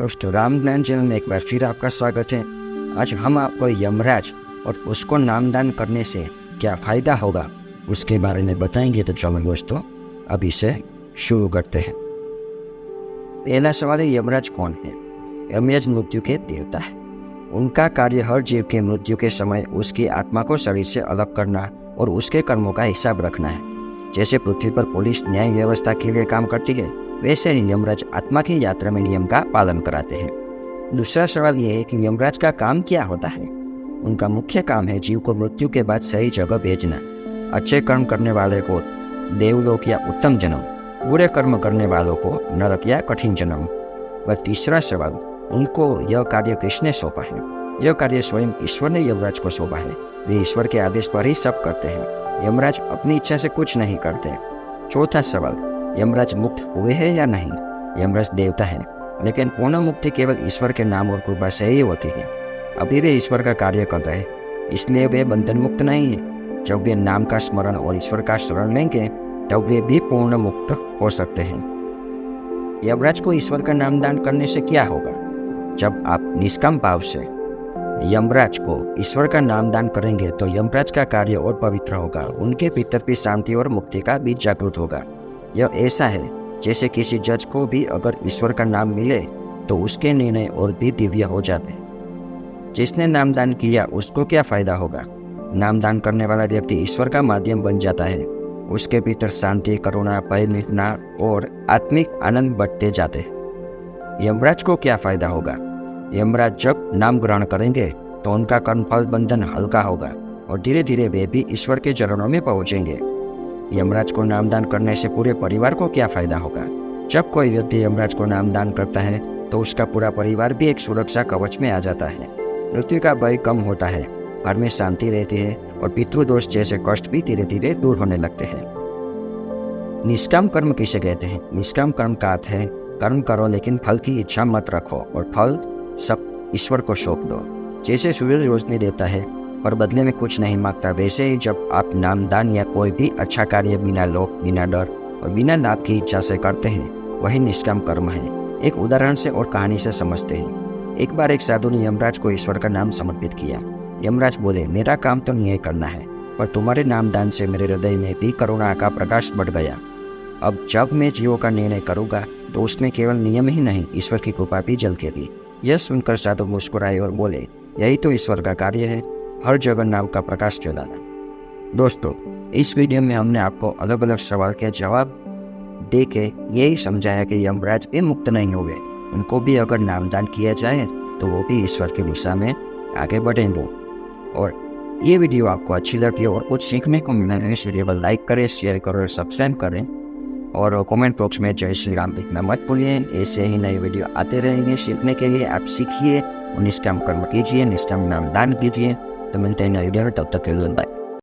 दोस्तों रामज्ञान चैनल में एक बार फिर आपका स्वागत है। आज हम आपको यमराज और उसको नामदान करने से क्या फ़ायदा होगा उसके बारे में बताएंगे। तो चलो दोस्तों अब इसे शुरू करते हैं। पहला सवाल है, यमराज कौन है? यमराज मृत्यु के देवता है। उनका कार्य हर जीव के मृत्यु के समय उसकी आत्मा को शरीर से अलग करना और उसके कर्मों का हिसाब रखना है। जैसे पृथ्वी पर पुलिस न्याय व्यवस्था के लिए काम करती है, वैसे ही यमराज आत्मा की यात्रा में नियम का पालन कराते हैं। दूसरा सवाल यह है कि यमराज का काम क्या होता है? उनका मुख्य काम है जीव को मृत्यु के बाद सही जगह भेजना। अच्छे कर्म करने वाले को देवलोक या उत्तम जन्म, बुरे कर्म करने वालों को नरक या कठिन जन्म। और तीसरा सवाल, उनको यह कार्य किसने सौंपा है? यह कार्य स्वयं ईश्वर ने यमराज को सौंपा है। वे ईश्वर के आदेश पर ही सब करते हैं। यमराज अपनी इच्छा से कुछ नहीं करते। चौथा सवाल, यमराज मुक्त हुए हैं या नहीं? यमराज देवता है, लेकिन पूर्ण मुक्ति केवल ईश्वर के नाम और कृपा से ही होती है। अभी वे ईश्वर का कार्य कर रहे हैं, इसलिए वे बंधन मुक्त नहीं है। जब वे नाम का स्मरण और ईश्वर का शरण लेंगे तब वे भी पूर्ण मुक्त हो सकते हैं। यमराज को ईश्वर का नामदान करने से क्या होगा? जब आप निष्काम भाव से यमराज को ईश्वर का नामदान करेंगे तो यमराज का कार्य और पवित्र होगा। उनके भीतर भी शांति और मुक्ति का बीज जागृत होगा। यह ऐसा है जैसे किसी जज को भी अगर ईश्वर का नाम मिले तो उसके निर्णय और भी दिव्य हो जाते हैं। जिसने नामदान किया उसको क्या फायदा होगा? नामदान करने वाला व्यक्ति ईश्वर का माध्यम बन जाता है। उसके भीतर शांति, करुणा, भय मिटना और आत्मिक आनंद बढ़ते जाते हैं। यमराज को क्या फायदा होगा? यमराज जब नाम ग्रहण करेंगे तो उनका कर्मफल बंधन हल्का होगा और धीरे धीरे वे भी ईश्वर के चरणों में पहुंचेंगे। यमराज को नामदान करने से पूरे परिवार को क्या फायदा होगा? जब कोई व्यक्ति यमराज को नामदान करता है तो उसका पूरा परिवार भी एक सुरक्षा कवच में आ जाता है। मृत्यु का भय कम होता है, घर में शांति रहती है और पितृदोष जैसे कष्ट भी धीरे धीरे दूर होने लगते हैं। निष्काम कर्म किसे कहते हैं? निष्काम कर्म का अर्थ है कर्म करो लेकिन फल की इच्छा मत रखो और फल सब ईश्वर को सौंप दो। जैसे सूर्य रोशनी देता है और बदले में कुछ नहीं मांगता, वैसे ही जब आप नामदान या कोई भी अच्छा कार्य बिना लोभ, बिना डर और बिना लाभ की इच्छा से करते हैं, वही निष्काम कर्म है। एक उदाहरण से और कहानी से समझते हैं। एक बार एक साधु ने यमराज को ईश्वर का नाम समर्पित किया। यमराज बोले, मेरा काम तो न्याय करना है, पर तुम्हारे नामदान से मेरे हृदय में भी करुणा का प्रकाश बढ़ गया। अब जब मैं जीवों का निर्णय करूँगा तो उसमें केवल नियम ही नहीं, ईश्वर की कृपा भी झलकेगी। यह सुनकर साधु मुस्कुराए और बोले, यही तो ईश्वर का कार्य है, हर जगह नाम का प्रकाश जलाना। दोस्तों, इस वीडियो में हमने आपको अलग अलग सवाल के जवाब दे के यही समझाया कि यमराज भी मुक्त नहीं हुए। उनको भी अगर नामदान किया जाए तो वो भी ईश्वर की दिशा में आगे बढ़ेंगे। और ये वीडियो आपको अच्छी लगी और कुछ सीखने को मिला है, इस वीडियो को लाइक करें, शेयर करें और सब्सक्राइब करें। और कमेंट बॉक्स में जय श्री राम लिखना मत भूलिए। ऐसे ही नए वीडियो आते रहेंगे सीखने के लिए। आप सीखिए और निष्काम कर्म कीजिए, निष्काम नामदान कीजिए। तो मिलते हैं नए वीडियो में, तब तक के लिए बाय।